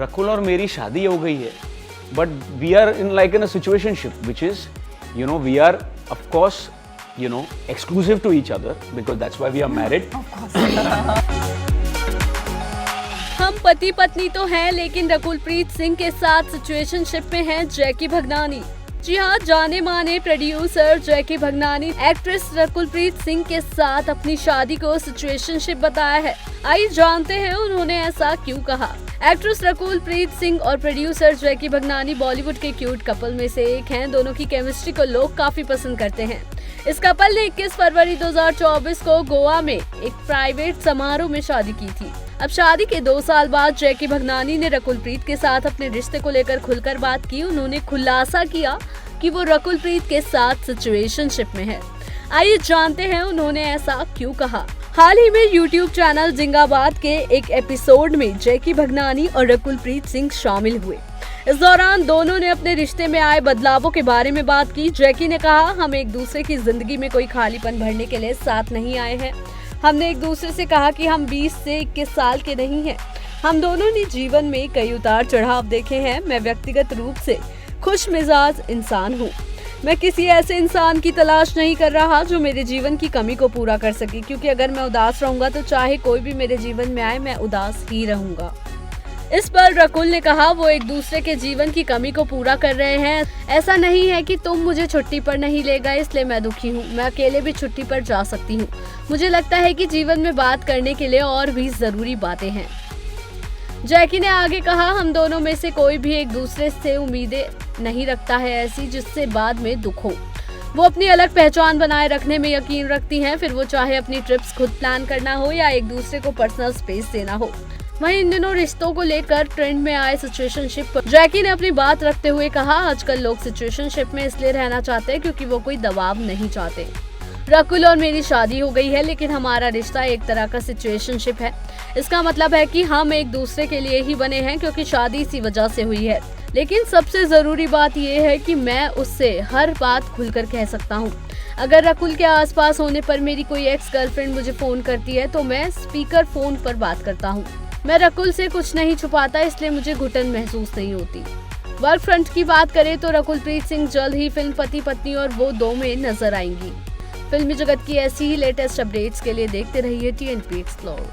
रकुल और मेरी शादी हो गई है, but we are in like in a situationship which is we are of course exclusive to each other because that's why we are married. हम पति पत्नी तो हैं, लेकिन रकुलप्रीत सिंह के साथ सिचुएशनशिप में हैं जैकी भगनानी। जी हाँ, जाने माने प्रोड्यूसर जैकी भगनानी एक्ट्रेस रकुलप्रीत सिंह के साथ अपनी शादी को सिचुएशनशिप बताया है। आइए जानते हैं उन्होंने ऐसा क्यों कहा। एक्ट्रेस रकुलप्रीत सिंह और प्रोड्यूसर जैकी भगनानी बॉलीवुड के क्यूट कपल में से एक हैं। दोनों की केमिस्ट्री को लोग काफी पसंद करते हैं। इस कपल ने 21 फरवरी 2024 को गोवा में एक प्राइवेट समारोह में शादी की थी। अब शादी के 2 साल बाद जैकी भगनानी ने रकुलप्रीत के साथ अपने रिश्ते को लेकर खुलकर बात की। उन्होंने खुलासा किया कि वो रकुलप्रीत के साथ सिचुएशनशिप में है। आइए जानते हैं उन्होंने ऐसा क्यों कहा। हाल ही में YouTube चैनल जिंगाबाद के एक एपिसोड में जैकी भगनानी और रकुलप्रीत सिंह शामिल हुए। इस दौरान दोनों ने अपने रिश्ते में आए बदलावों के बारे में बात की। जैकी ने कहा, हम एक दूसरे की जिंदगी में कोई खालीपन भरने के लिए साथ नहीं आए हैं। हमने एक दूसरे से कहा कि हम 20 से 21 साल के नहीं हैं। हम दोनों ने जीवन में कई उतार चढ़ाव देखे हैं। मैं व्यक्तिगत रूप से खुश मिजाज इंसान हूँ। मैं किसी ऐसे इंसान की तलाश नहीं कर रहा जो मेरे जीवन की कमी को पूरा कर सके, क्योंकि अगर मैं उदास रहूंगा तो चाहे कोई भी मेरे जीवन में आए मैं उदास ही रहूंगा। इस पर रकुल ने कहा, वो एक दूसरे के जीवन की कमी को पूरा कर रहे हैं। ऐसा नहीं है कि तुम मुझे छुट्टी पर नहीं ले गए इसलिए मैं दुखी हूँ। मैं अकेले भी छुट्टी पर जा सकती हूँ। मुझे लगता है कि जीवन में बात करने के लिए और भी जरूरी बातें हैं। जैकी ने आगे कहा, हम दोनों में से कोई भी एक दूसरे से उम्मीदें नहीं रखता है ऐसी जिससे बाद में दुख हो। वो अपनी अलग पहचान बनाए रखने में यकीन रखती हैं, फिर वो चाहे अपनी ट्रिप्स खुद प्लान करना हो या एक दूसरे को पर्सनल स्पेस देना हो। वहीं इन दिनों रिश्तों को लेकर ट्रेंड में आए सिचुएशनशिप पर जैकी ने अपनी बात रखते हुए कहा, आजकल लोग सिचुएशनशिप में इसलिए रहना चाहते हैं क्योंकि वो कोई दबाव नहीं चाहते। रकुल और मेरी शादी हो गई है, लेकिन हमारा रिश्ता एक तरह का सिचुएशनशिप है। इसका मतलब है कि हम एक दूसरे के लिए ही बने हैं, क्योंकि शादी इसी वजह से हुई है। लेकिन सबसे जरूरी बात यह है कि मैं उससे हर बात खुलकर कह सकता हूँ। अगर रकुल के आसपास होने पर मेरी कोई एक्स गर्लफ्रेंड मुझे फोन करती है तो मैं स्पीकर फोन पर बात करता हूँ। मैं रकुल से कुछ नहीं छुपाता, इसलिए मुझे घुटन महसूस नहीं होती। वर्क फ्रंट की बात करें तो रकुलप्रीत सिंह जल्द ही फिल्म पति पत्नी और वो 2 में नजर आएंगी। फिल्मी जगत की ऐसी ही लेटेस्ट अपडेट्स के लिए देखते रहिए TNP एक्सप्लोर।